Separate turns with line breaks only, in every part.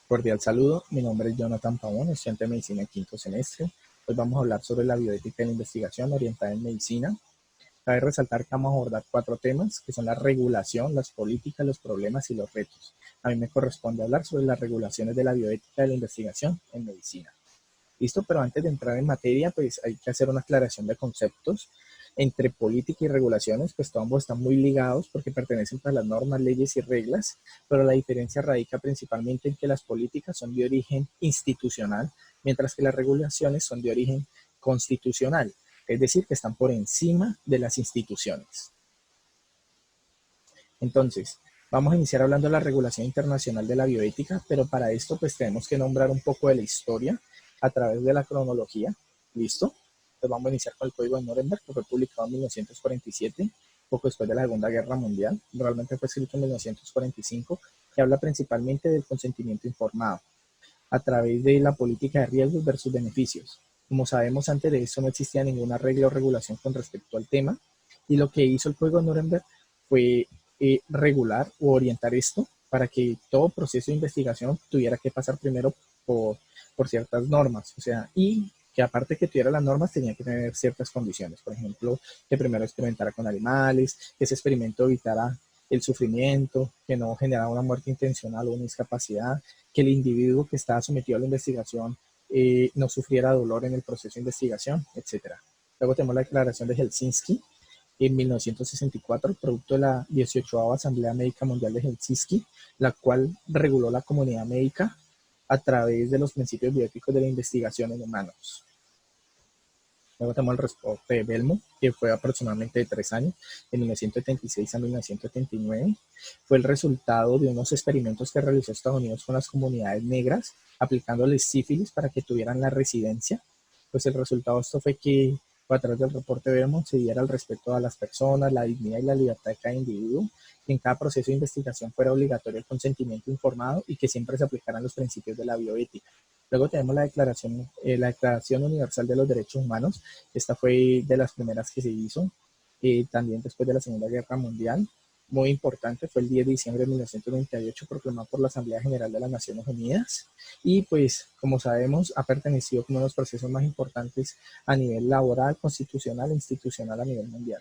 Cordial saludo, mi nombre es Jonathan Pavón, estudiante de medicina en quinto semestre. Hoy vamos a hablar sobre la bioética de la investigación orientada en medicina. Cabe resaltar que vamos a abordar 4 temas, que son la regulación, las políticas, los problemas y los retos. A mí me corresponde hablar sobre las regulaciones de la bioética de la investigación en medicina. Listo, pero antes de entrar en materia, pues hay que hacer una aclaración de conceptos. Entre política y regulaciones, pues ambos están muy ligados porque pertenecen a las normas, leyes y reglas, pero la diferencia radica principalmente en que las políticas son de origen institucional, mientras que las regulaciones son de origen constitucional, es decir, que están por encima de las instituciones. Entonces, vamos a iniciar hablando de la regulación internacional de la bioética, pero para esto pues tenemos que nombrar un poco de la historia a través de la cronología. ¿Listo? Entonces vamos a iniciar con el Código de Nuremberg, que fue publicado en 1947, poco después de la Segunda Guerra Mundial. Realmente fue escrito en 1945, que habla principalmente del consentimiento informado a través de la política de riesgos versus beneficios. Como sabemos, antes de eso no existía ninguna regla o regulación con respecto al tema, y lo que hizo el Código de Nuremberg fue regular o orientar esto para que todo proceso de investigación tuviera que pasar primero por ciertas normas, o sea, y que aparte que tuviera las normas tenía que tener ciertas condiciones, por ejemplo, que primero experimentara con animales, que ese experimento evitara el sufrimiento, que no generara una muerte intencional o una discapacidad, que el individuo que estaba sometido a la investigación no sufriera dolor en el proceso de investigación, etcétera. Luego tenemos la Declaración de Helsinki en 1964, producto de la 18ª Asamblea Médica Mundial de Helsinki, la cual reguló la comunidad médica a través de los principios bioéticos de la investigación en humanos. Luego tenemos el reporte de Belmo, que fue aproximadamente de 3 años, de 1976 a 1979. Fue el resultado de unos experimentos que realizó Estados Unidos con las comunidades negras, aplicándoles sífilis para que tuvieran la residencia. Pues el resultado de esto fue que a través del reporte de Belmo se diera el respeto a las personas, la dignidad y la libertad de cada individuo, que en cada proceso de investigación fuera obligatorio el consentimiento informado y que siempre se aplicaran los principios de la bioética. Luego tenemos la Declaración Universal de los Derechos Humanos. Esta fue de las primeras que se hizo, también después de la Segunda Guerra Mundial. Muy importante, fue el 10 de diciembre de 1998, proclamado por la Asamblea General de las Naciones Unidas. Y pues, como sabemos, ha pertenecido como uno de los procesos más importantes a nivel laboral, constitucional e institucional a nivel mundial.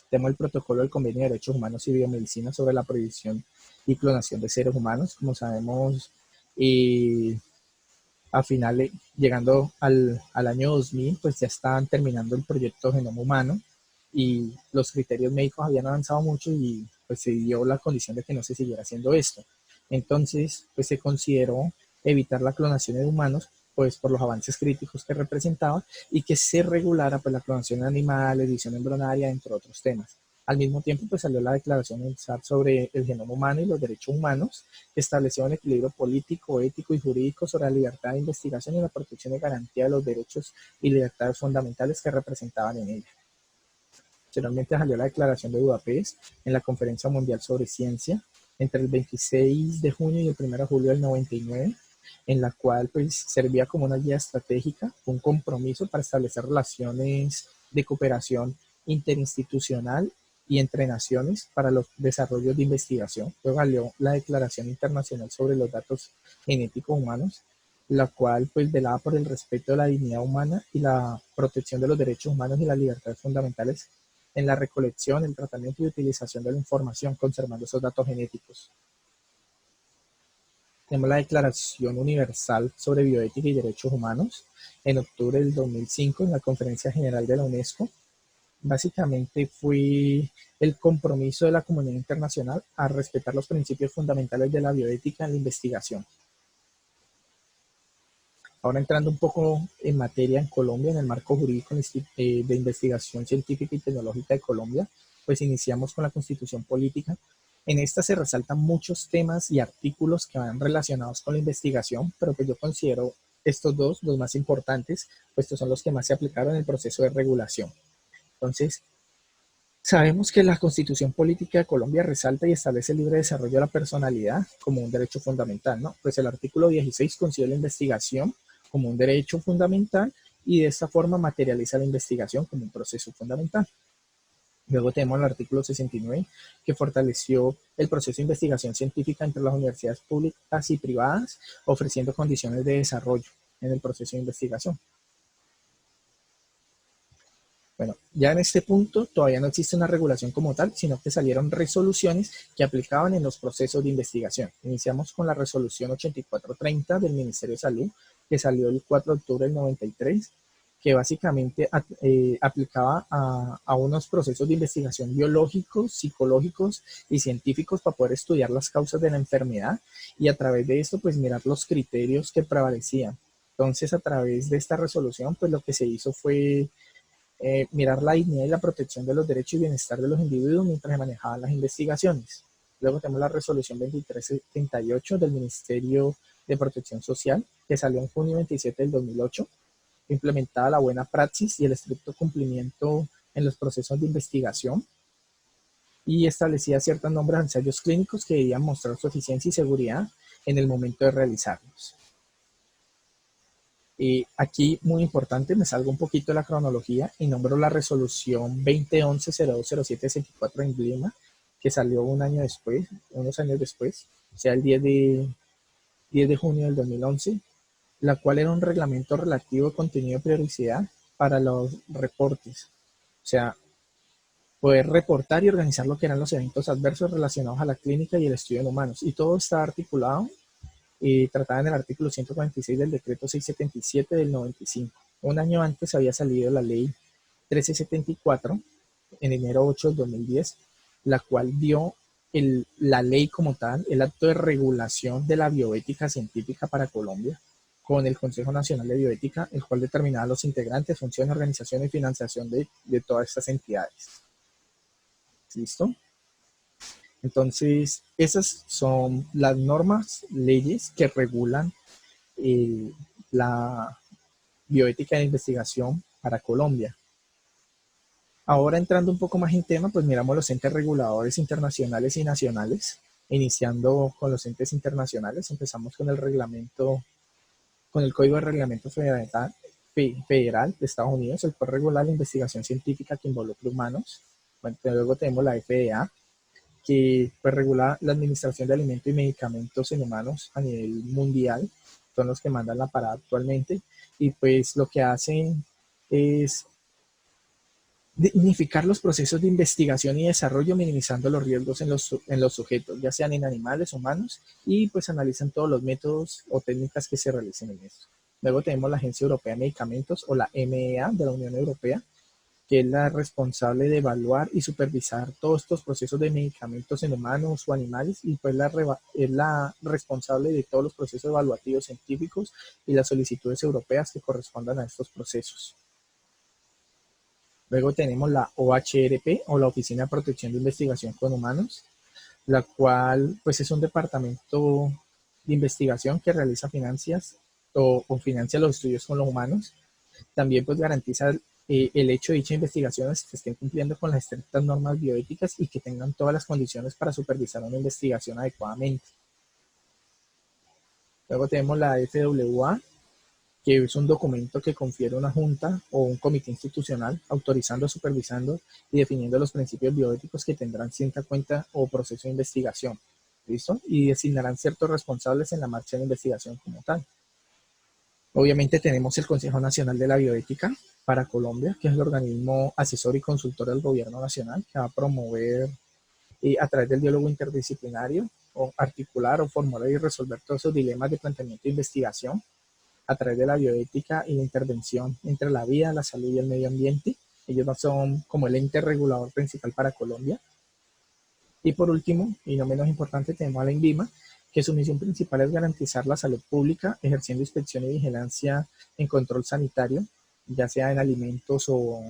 Tenemos el protocolo del Convenio de Derechos Humanos y Biomedicina sobre la prohibición y clonación de seres humanos. Como sabemos, a finales, llegando al año 2000, pues ya estaban terminando el proyecto Genoma Humano y los criterios médicos habían avanzado mucho y pues se dio la condición de que no se siguiera haciendo esto. Entonces, pues se consideró evitar la clonación de humanos, pues por los avances críticos que representaba y que se regulara pues la clonación de animales, edición embrionaria, entre otros temas. Al mismo tiempo, pues salió la Declaración Universal sobre el Genoma Humano y los Derechos Humanos, que estableció un equilibrio político, ético y jurídico sobre la libertad de investigación y la protección y garantía de los derechos y libertades fundamentales que representaban en ella. Posteriormente salió la Declaración de Budapest en la Conferencia Mundial sobre Ciencia entre el 26 de junio y el 1 de julio del 99, en la cual pues servía como una guía estratégica, un compromiso para establecer relaciones de cooperación interinstitucional y entre naciones para los desarrollos de investigación. Luego salió la Declaración Internacional sobre los Datos Genéticos Humanos, la cual pues velaba por el respeto de la dignidad humana y la protección de los derechos humanos y las libertades fundamentales en la recolección, el tratamiento y utilización de la información, conservando esos datos genéticos. Tenemos la Declaración Universal sobre Bioética y Derechos Humanos en octubre del 2005 en la Conferencia General de la UNESCO. Básicamente fue el compromiso de la comunidad internacional a respetar los principios fundamentales de la bioética en la investigación. Ahora entrando un poco en materia en Colombia, en el marco jurídico de investigación científica y tecnológica de Colombia, pues iniciamos con la Constitución Política. En esta se resaltan muchos temas y artículos que van relacionados con la investigación, pero pues yo considero estos dos los más importantes, pues estos son los que más se aplicaron en el proceso de regulación. Entonces, sabemos que la Constitución Política de Colombia resalta y establece el libre desarrollo de la personalidad como un derecho fundamental, ¿no? Pues el artículo 16 considera la investigación como un derecho fundamental y de esta forma materializa la investigación como un proceso fundamental. Luego tenemos el artículo 69, que fortaleció el proceso de investigación científica entre las universidades públicas y privadas, ofreciendo condiciones de desarrollo en el proceso de investigación. Bueno, ya en este punto todavía no existe una regulación como tal, sino que salieron resoluciones que aplicaban en los procesos de investigación. Iniciamos con la resolución 8430 del Ministerio de Salud, que salió el 4 de octubre del 93, que básicamente aplicaba a unos procesos de investigación biológicos, psicológicos y científicos para poder estudiar las causas de la enfermedad y a través de esto pues mirar los criterios que prevalecían. Entonces a través de esta resolución pues lo que se hizo fue mirar la dignidad y la protección de los derechos y bienestar de los individuos mientras se manejaban las investigaciones. Luego tenemos la resolución 2378 del Ministerio de Protección Social, que salió en junio 27 del 2008, implementaba la buena praxis y el estricto cumplimiento en los procesos de investigación y establecía ciertos nombres de ensayos clínicos que debían mostrar su eficiencia y seguridad en el momento de realizarlos. Aquí, muy importante, me salgo un poquito de la cronología y nombro la resolución 2011-0207-64 en Lima, que salió un año después, unos años después, o sea, el 10 de junio del 2011, la cual era un reglamento relativo a contenido de prioricidad para los reportes. O sea, poder reportar y organizar lo que eran los eventos adversos relacionados a la clínica y el estudio en humanos. Y todo está articulado y tratada en el artículo 146 del decreto 677 del 95. Un año antes había salido la ley 1374, en enero 8 del 2010, la cual dio la ley como tal, el acto de regulación de la bioética científica para Colombia, con el Consejo Nacional de Bioética, el cual determinaba los integrantes, funciones, organización y financiación de todas estas entidades. ¿Listo? Entonces, esas son las normas, leyes que regulan la bioética de investigación para Colombia. Ahora entrando un poco más en tema, pues miramos los entes reguladores internacionales y nacionales. Iniciando con los entes internacionales, empezamos con el reglamento, con el Código de Reglamento Federal de Estados Unidos, el cual regula la investigación científica que involucra humanos. Bueno, luego tenemos la FDA, que pues, regula la administración de alimentos y medicamentos en humanos a nivel mundial, son los que mandan la parada actualmente, y pues lo que hacen es dignificar los procesos de investigación y desarrollo, minimizando los riesgos en los sujetos, ya sean en animales, humanos, y pues analizan todos los métodos o técnicas que se realicen en esto. Luego tenemos la Agencia Europea de Medicamentos, o la EMEA de la Unión Europea, que es la responsable de evaluar y supervisar todos estos procesos de medicamentos en humanos o animales, y pues es la responsable de todos los procesos evaluativos científicos y las solicitudes europeas que correspondan a estos procesos. Luego tenemos la OHRP, o la Oficina de Protección de Investigación con Humanos, la cual pues es un departamento de investigación que realiza o financia los estudios con los humanos. También pues garantiza el hecho de dichas investigaciones que estén cumpliendo con las estrictas normas bioéticas y que tengan todas las condiciones para supervisar una investigación adecuadamente. Luego tenemos la FWA, que es un documento que confiere una junta o un comité institucional autorizando, supervisando y definiendo los principios bioéticos que tendrán cierta cuenta o proceso de investigación. ¿Listo? Y designarán ciertos responsables en la marcha de investigación como tal. Obviamente tenemos el Consejo Nacional de la Bioética para Colombia, que es el organismo asesor y consultor del gobierno nacional, que va a promover a través del diálogo interdisciplinario o articular o formular y resolver todos esos dilemas de planteamiento de investigación a través de la bioética y la intervención entre la vida, la salud y el medio ambiente. Ellos son como el ente regulador principal para Colombia. Y por último, y no menos importante, tenemos a la INVIMA, que su misión principal es garantizar la salud pública, ejerciendo inspección y vigilancia en control sanitario, ya sea en alimentos o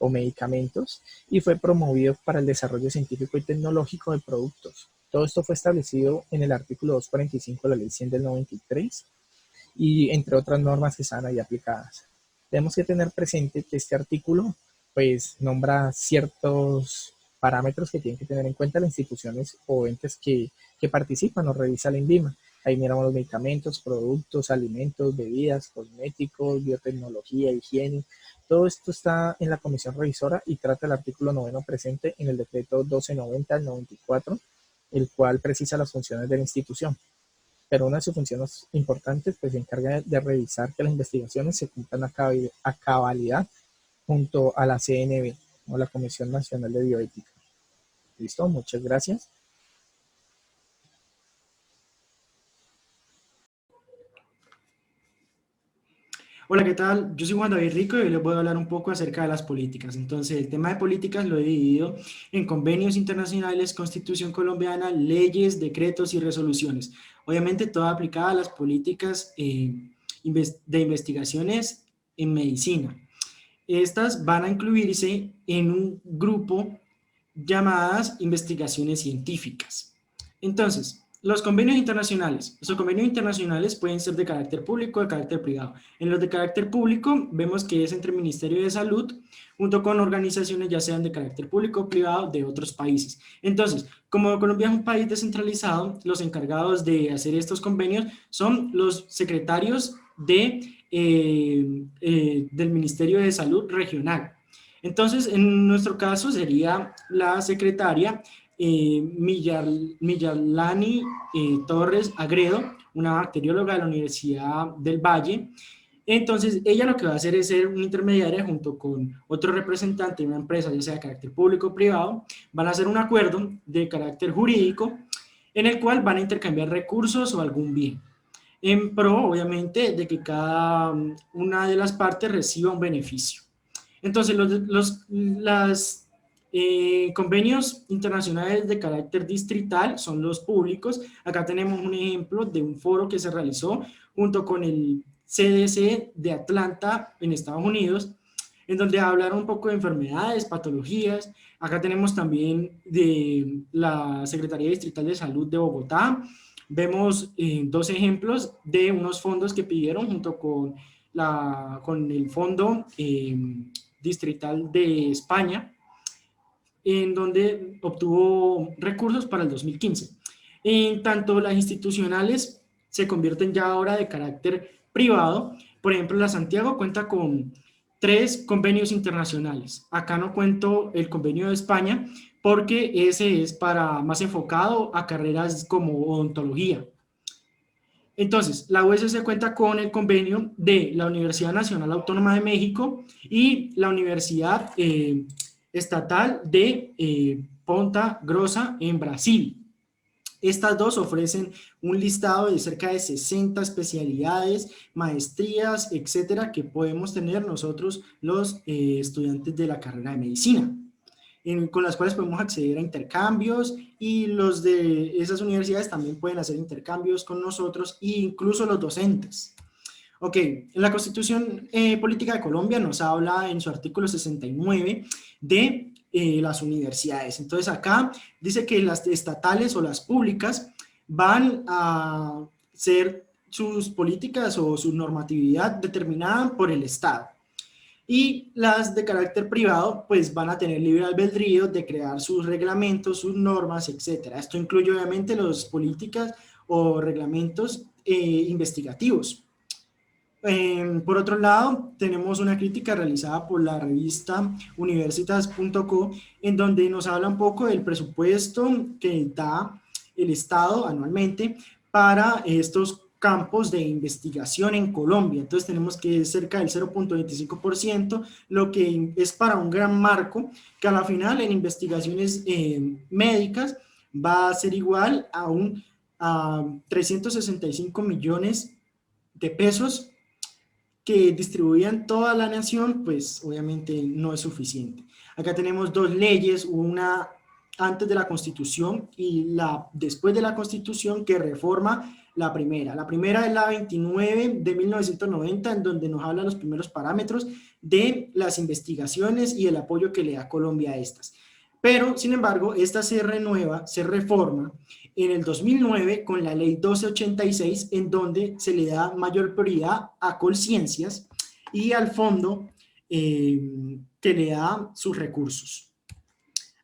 medicamentos, y fue promovido para el desarrollo científico y tecnológico de productos. Todo esto fue establecido en el artículo 245 de la Ley 100 del 93, y entre otras normas que están ahí aplicadas. Tenemos que tener presente que este artículo pues nombra ciertos parámetros que tienen que tener en cuenta las instituciones o entes que participan o revisan la INVIMA. Ahí miramos los medicamentos, productos, alimentos, bebidas, cosméticos, biotecnología, higiene. Todo esto está en la comisión revisora y trata el artículo 9 presente en el decreto 1290 del 94, el cual precisa las funciones de la institución. Pero una de sus funciones importantes pues se encarga de revisar que las investigaciones se cumplan a cabalidad junto a la CNB o la Comisión Nacional de Bioética. Listo, muchas gracias.
Hola, ¿qué tal? Yo soy Juan David Rico y hoy les voy a hablar un poco acerca de las políticas. Entonces, el tema de políticas lo he dividido en convenios internacionales, Constitución colombiana, leyes, decretos y resoluciones. Obviamente, todo aplicado a las políticas de investigaciones en medicina. Estas van a incluirse en un grupo llamadas investigaciones científicas. Entonces, los convenios internacionales pueden ser de carácter público o de carácter privado. En los de carácter público vemos que es entre el Ministerio de Salud junto con organizaciones ya sean de carácter público o privado de otros países. Entonces, como Colombia es un país descentralizado, los encargados de hacer estos convenios son los secretarios del Ministerio de Salud regional. Entonces, en nuestro caso sería la secretaria Millalani Torres Agredo, una bacterióloga de la Universidad del Valle. Entonces, ella lo que va a hacer es ser una intermediaria junto con otro representante de una empresa, ya sea de carácter público o privado, van a hacer un acuerdo de carácter jurídico en el cual van a intercambiar recursos o algún bien, en pro, obviamente, de que cada una de las partes reciba un beneficio. Entonces, las convenios internacionales de carácter distrital son los públicos. Acá tenemos un ejemplo de un foro que se realizó junto con el CDC de Atlanta en Estados Unidos, en donde hablaron un poco de enfermedades, patologías. Acá tenemos también de la Secretaría Distrital de Salud de Bogotá. Vemos dos ejemplos de unos fondos que pidieron junto con el Fondo Distrital de España, en donde obtuvo recursos para el 2015. En tanto, las institucionales se convierten ya ahora de carácter privado. Por ejemplo, la Santiago cuenta con 3 convenios internacionales. Acá no cuento el convenio de España porque ese es más enfocado a carreras como odontología. Entonces, la USC cuenta con el convenio de la Universidad Nacional Autónoma de México y la Universidad Estatal de Ponta Grossa en Brasil. Estas dos ofrecen un listado de cerca de 60 especialidades, maestrías, etcétera, que podemos tener nosotros los estudiantes de la carrera de medicina, con las cuales podemos acceder a intercambios, y los de esas universidades también pueden hacer intercambios con nosotros e incluso los docentes. Ok, en la Constitución Política de Colombia nos habla en su artículo 69 de las universidades. Entonces acá dice que las estatales o las públicas van a ser sus políticas o su normatividad determinada por el Estado. Y las de carácter privado pues van a tener libre albedrío de crear sus reglamentos, sus normas, etc. Esto incluye obviamente las políticas o reglamentos investigativos. Por otro lado, tenemos una crítica realizada por la revista universitas.co, en donde nos habla un poco del presupuesto que da el Estado anualmente para estos campos de investigación en Colombia. Entonces tenemos que es cerca del 0.25%, lo que es para un gran marco, que a la final en investigaciones médicas va a ser igual a 365 millones de pesos que distribuían toda la nación, pues obviamente no es suficiente. Acá tenemos 2 leyes, una antes de la Constitución y la después de la Constitución, que reforma la primera. La primera es la 29 de 1990, en donde nos habla los primeros parámetros de las investigaciones y el apoyo que le da Colombia a estas. Pero, sin embargo, esta se renueva, se reforma en el 2009 con la ley 1286, en donde se le da mayor prioridad a Colciencias y al fondo que le da sus recursos.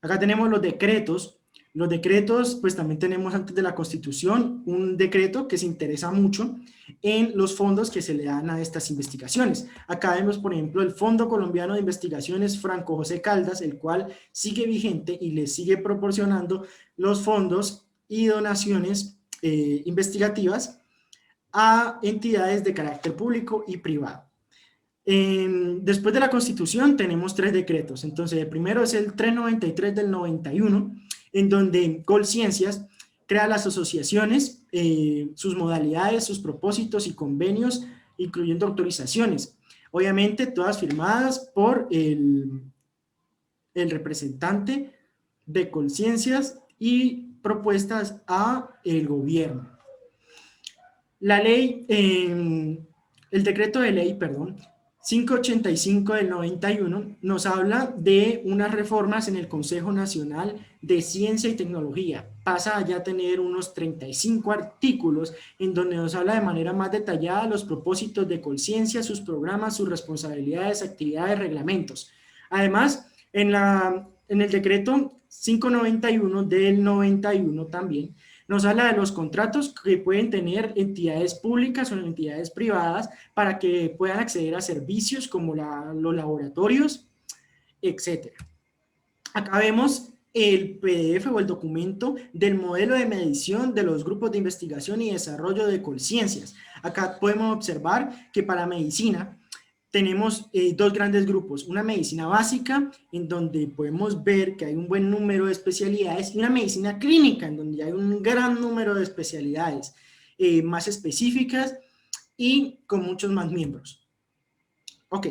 Acá tenemos los decretos Los decretos, pues también tenemos antes de la Constitución un decreto que se interesa mucho en los fondos que se le dan a estas investigaciones. Acá vemos, por ejemplo, el Fondo Colombiano de Investigaciones Franco José Caldas, el cual sigue vigente y le sigue proporcionando los fondos y donaciones investigativas a entidades de carácter público y privado. Después de la Constitución tenemos 3 decretos. Entonces, el primero es el 393 del 91, en donde Colciencias crea las asociaciones, sus modalidades, sus propósitos y convenios, incluyendo autorizaciones. Obviamente, todas firmadas por el representante de Colciencias y propuestas a el gobierno. La ley, el decreto de ley, perdón, 585 del 91 nos habla de unas reformas en el Consejo Nacional de Ciencia y Tecnología. Pasa a ya tener unos 35 artículos en donde nos habla de manera más detallada los propósitos de Colciencia, sus programas, sus responsabilidades, actividades, reglamentos. Además, en el decreto 591 del 91 también nos habla de los contratos que pueden tener entidades públicas o entidades privadas para que puedan acceder a servicios como los laboratorios, etc. Acá vemos el PDF o el documento del modelo de medición de los grupos de investigación y desarrollo de Colciencias. Acá podemos observar que para medicina tenemos 2 grandes grupos, una medicina básica, en donde podemos ver que hay un buen número de especialidades, y una medicina clínica, en donde hay un gran número de especialidades más específicas y con muchos más miembros. Ok,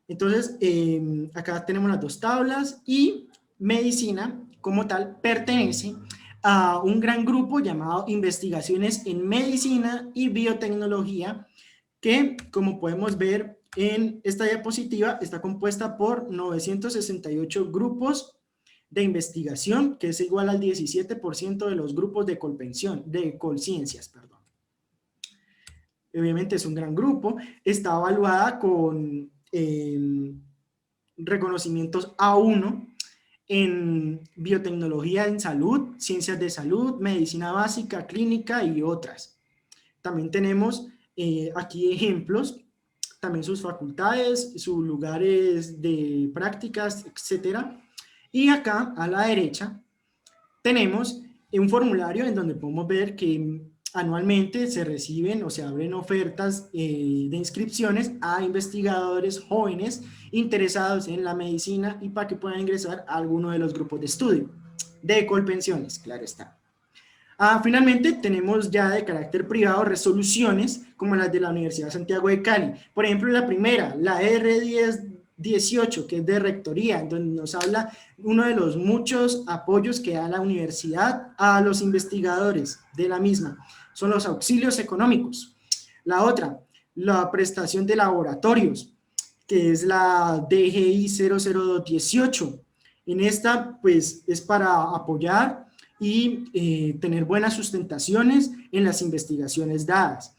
entonces acá tenemos las 2 tablas, y medicina como tal pertenece a un gran grupo llamado Investigaciones en Medicina y Biotecnología, que, como podemos ver en esta diapositiva, está compuesta por 968 grupos de investigación, que es igual al 17% de los grupos de Colciencias. Obviamente es un gran grupo, está evaluada con reconocimientos A1 en biotecnología en salud, ciencias de salud, medicina básica, clínica y otras. También tenemos aquí ejemplos, también sus facultades, sus lugares de prácticas, etcétera. Y acá a la derecha tenemos un formulario en donde podemos ver que anualmente se reciben o se abren ofertas de inscripciones a investigadores jóvenes interesados en la medicina y para que puedan ingresar a alguno de los grupos de estudio de Colpensiones, claro está. Finalmente, tenemos ya de carácter privado resoluciones como las de la Universidad de Santiago de Cali. Por ejemplo, la primera, la R1018, que es de rectoría, donde nos habla uno de los muchos apoyos que da la universidad a los investigadores de la misma. Son los auxilios económicos. La otra, la prestación de laboratorios, que es la DGI 00218. En esta, pues, es para apoyar y tener buenas sustentaciones en las investigaciones dadas.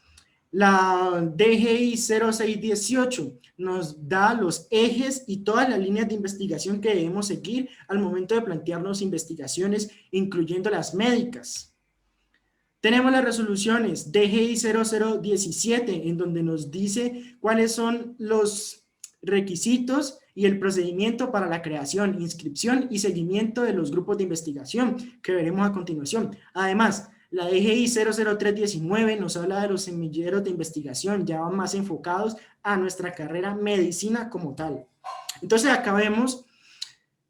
La DGI 0618 nos da los ejes y todas las líneas de investigación que debemos seguir al momento de plantearnos investigaciones, incluyendo las médicas. Tenemos las resoluciones DGI 0017, en donde nos dice cuáles son los requisitos y el procedimiento para la creación, inscripción y seguimiento de los grupos de investigación que veremos a continuación. Además, la DGI 00319 nos habla de los semilleros de investigación, ya van más enfocados a nuestra carrera medicina como tal. Entonces acá vemos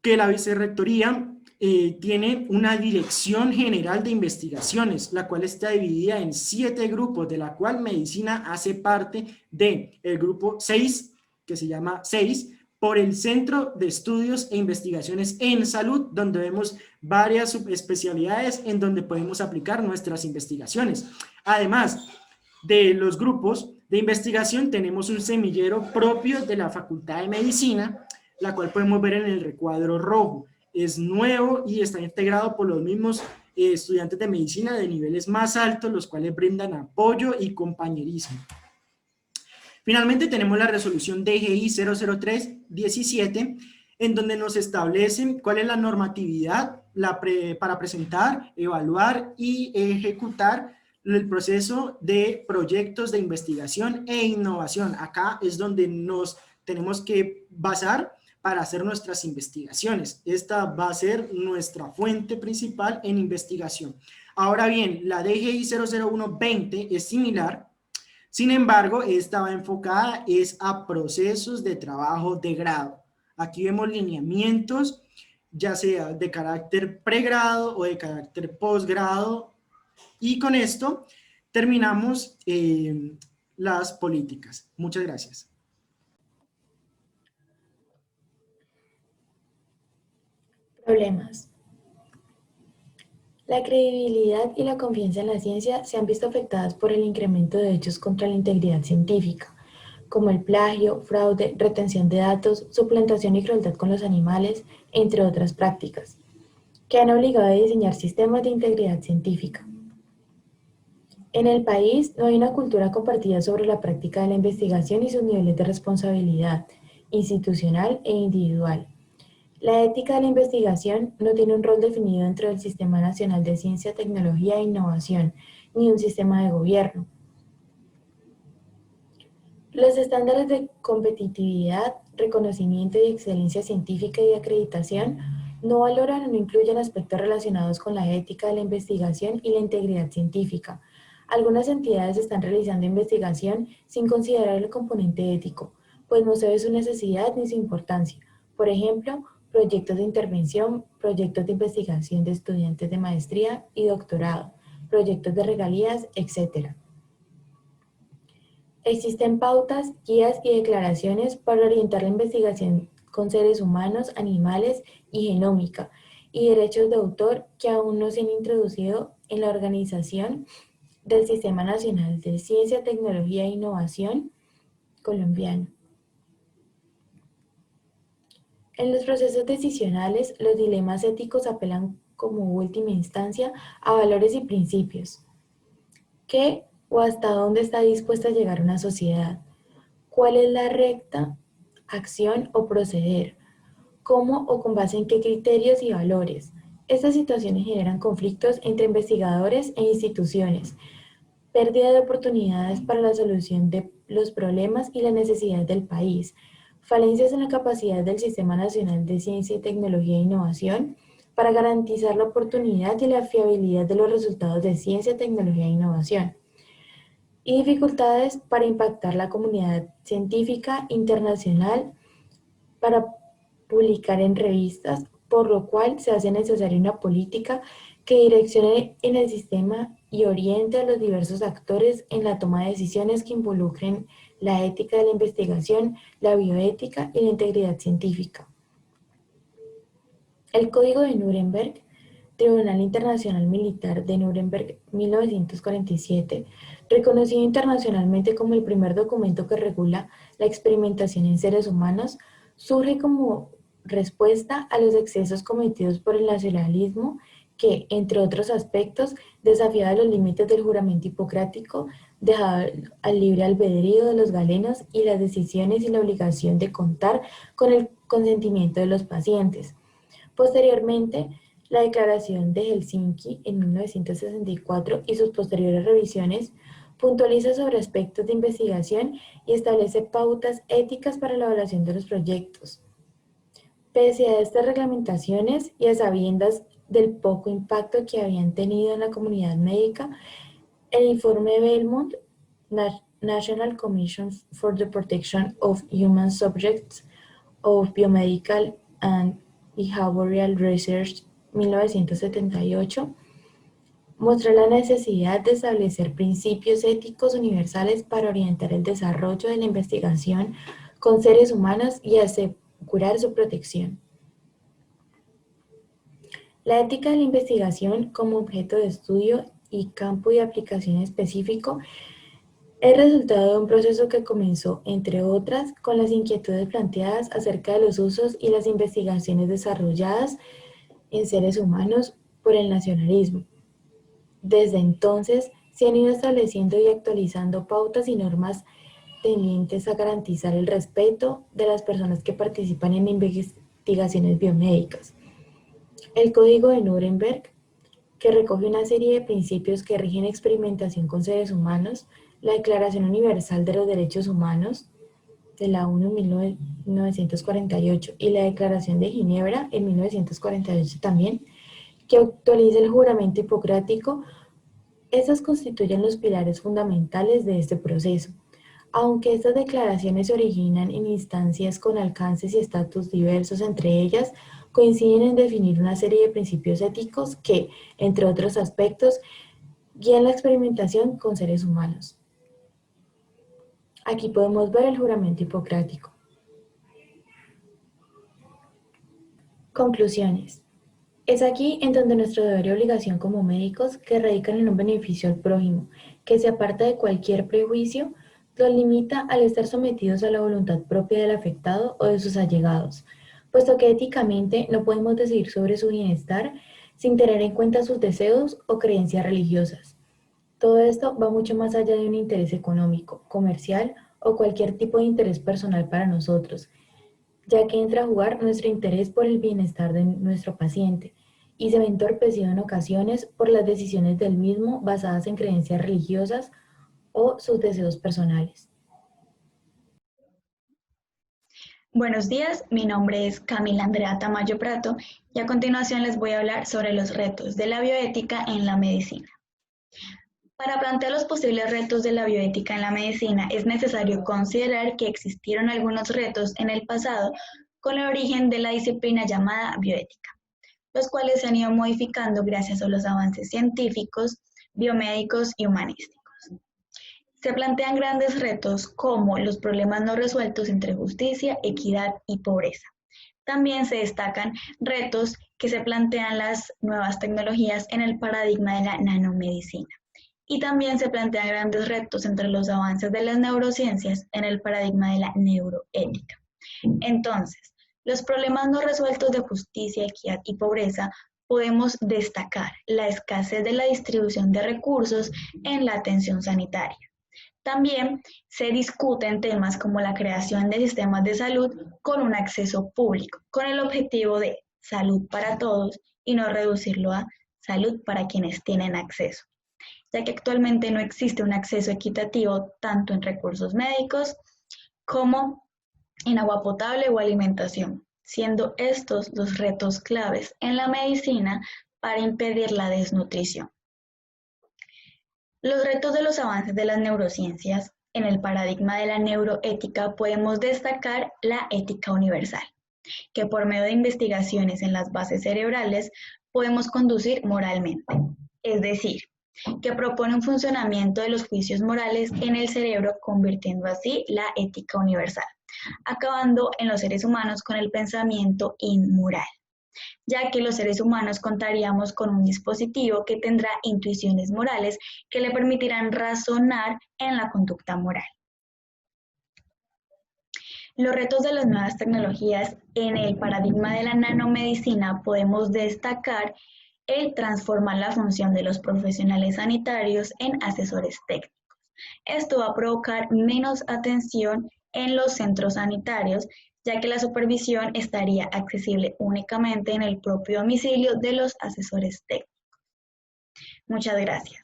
que la vicerrectoría tiene una dirección general de investigaciones, la cual está dividida en 7 grupos, de la cual medicina hace parte del grupo 6, que se llama 6, por el Centro de Estudios e Investigaciones en Salud, donde vemos varias subespecialidades en donde podemos aplicar nuestras investigaciones. Además de los grupos de investigación, tenemos un semillero propio de la Facultad de Medicina, la cual podemos ver en el recuadro rojo. Es nuevo y está integrado por los mismos estudiantes de medicina de niveles más altos, los cuales brindan apoyo y compañerismo. Finalmente tenemos la resolución DGI 00317, en donde nos establecen cuál es la normatividad para presentar, evaluar y ejecutar el proceso de proyectos de investigación e innovación. Acá es donde nos tenemos que basar para hacer nuestras investigaciones. Esta va a ser nuestra fuente principal en investigación. Ahora bien, la DGI 001-20 es similar. Sin embargo, esta va enfocada es a procesos de trabajo de grado. Aquí vemos lineamientos, ya sea de carácter pregrado o de carácter posgrado. Y con esto terminamos las políticas. Muchas gracias.
Problemas. La credibilidad y la confianza en la ciencia se han visto afectadas por el incremento de hechos contra la integridad científica, como el plagio, fraude, retención de datos, suplantación y crueldad con los animales, entre otras prácticas, que han obligado a diseñar sistemas de integridad científica. En el país no hay una cultura compartida sobre la práctica de la investigación y sus niveles de responsabilidad institucional e individual. La ética de la investigación no tiene un rol definido dentro del Sistema Nacional de Ciencia, Tecnología e Innovación, ni un sistema de gobierno. Los estándares de competitividad, reconocimiento y excelencia científica y de acreditación no valoran o no incluyen aspectos relacionados con la ética de la investigación y la integridad científica. Algunas entidades están realizando investigación sin considerar el componente ético, pues no se ve su necesidad ni su importancia. Por ejemplo, proyectos de intervención, proyectos de investigación de estudiantes de maestría y doctorado, proyectos de regalías, etc. Existen pautas, guías y declaraciones para orientar la investigación con seres humanos, animales y genómica, y derechos de autor que aún no se han introducido en la organización del Sistema Nacional de Ciencia, Tecnología e Innovación colombiano. En los procesos decisionales, los dilemas éticos apelan como última instancia a valores y principios. ¿Qué o hasta dónde está dispuesta a llegar una sociedad? ¿Cuál es la recta acción o proceder? ¿Cómo o con base en qué criterios y valores? Estas situaciones generan conflictos entre investigadores e instituciones, pérdida de oportunidades para la solución de los problemas y la necesidad del país, falencias en la capacidad del Sistema Nacional de Ciencia, Tecnología e Innovación para garantizar la oportunidad y la fiabilidad de los resultados de ciencia, tecnología e innovación, y dificultades para impactar la comunidad científica internacional para publicar en revistas, por lo cual se hace necesaria una política que direccione en el sistema y oriente a los diversos actores en la toma de decisiones que involucren la ética de la investigación, la bioética y la integridad científica. El Código de Nuremberg, Tribunal Internacional Militar de Nuremberg 1947, reconocido internacionalmente como el primer documento que regula la experimentación en seres humanos, surge como respuesta a los excesos cometidos por el nacionalismo que, entre otros aspectos, desafiaba los límites del juramento hipocrático, dejaba al libre albedrío de los galenos y las decisiones y la obligación de contar con el consentimiento de los pacientes. Posteriormente, la Declaración de Helsinki en 1964 y sus posteriores revisiones puntualiza sobre aspectos de investigación y establece pautas éticas para la evaluación de los proyectos. Pese a estas reglamentaciones y a sabiendas del poco impacto que habían tenido en la comunidad médica, el informe Belmont, National Commission for the Protection of Human Subjects of Biomedical and Behavioral Research 1978, mostró la necesidad de establecer principios éticos universales para orientar el desarrollo de la investigación con seres humanos y asegurar su protección. La ética de la investigación como objeto de estudio y campo de aplicación específico es resultado de un proceso que comenzó, entre otras, con las inquietudes planteadas acerca de los usos y las investigaciones desarrolladas en seres humanos por el nacionalismo. Desde entonces, se han ido estableciendo y actualizando pautas y normas tendientes a garantizar el respeto de las personas que participan en investigaciones biomédicas. el Código de Nuremberg, que recoge una serie de principios que rigen experimentación con seres humanos, la Declaración Universal de los Derechos Humanos de la ONU en 1948 y la Declaración de Ginebra en 1948 también, que actualiza el juramento hipocrático. Estas constituyen los pilares fundamentales de este proceso. Aunque estas declaraciones se originan en instancias con alcances y estatus diversos entre ellas, coinciden en definir una serie de principios éticos que, entre otros aspectos, guían la experimentación con seres humanos. Aquí podemos ver el juramento hipocrático. Conclusiones. Es aquí en donde nuestro deber y obligación como médicos, que radican en un beneficio al prójimo, que se aparta de cualquier prejuicio, los limita al estar sometidos a la voluntad propia del afectado o de sus allegados, puesto que éticamente no podemos decidir sobre su bienestar sin tener en cuenta sus deseos o creencias religiosas. Todo esto va mucho más allá de un interés económico, comercial o cualquier tipo de interés personal para nosotros, ya que entra a jugar nuestro interés por el bienestar de nuestro paciente y se ve entorpecido en ocasiones por las decisiones del mismo basadas en creencias religiosas o sus deseos personales.
Buenos días, mi nombre es Camila Andrea Tamayo Prato y a continuación les voy a hablar sobre los retos de la bioética en la medicina. Para plantear los posibles retos de la bioética en la medicina es necesario considerar que existieron algunos retos en el pasado con el origen de la disciplina llamada bioética, los cuales se han ido modificando gracias a los avances científicos, biomédicos y humanísticos. Se plantean grandes retos como los problemas no resueltos entre justicia, equidad y pobreza. También se destacan retos que se plantean las nuevas tecnologías en el paradigma de la nanomedicina. Y también se plantean grandes retos entre los avances de las neurociencias en el paradigma de la neuroética. Entonces, los problemas no resueltos de justicia, equidad y pobreza podemos destacar la escasez de la distribución de recursos en la atención sanitaria. También se discuten temas como la creación de sistemas de salud con un acceso público, con el objetivo de salud para todos y no reducirlo a salud para quienes tienen acceso, ya que actualmente no existe un acceso equitativo tanto en recursos médicos como en agua potable o alimentación, siendo estos los retos claves en la medicina para impedir la desnutrición. Los retos de los avances de las neurociencias. En el paradigma de la neuroética podemos destacar la ética universal, que por medio de investigaciones en las bases cerebrales podemos conducir moralmente, es decir, que propone un funcionamiento de los juicios morales en el cerebro, convirtiendo así la ética universal, acabando en los seres humanos con el pensamiento inmoral, ya que los seres humanos contaríamos con un dispositivo que tendrá intuiciones morales que le permitirán razonar en la conducta moral. Los retos de las nuevas tecnologías. En el paradigma de la nanomedicina podemos destacar el transformar la función de los profesionales sanitarios en asesores técnicos. Esto va a provocar menos atención en los centros sanitarios, ya que la supervisión estaría accesible únicamente en el propio domicilio de los asesores técnicos. Muchas gracias.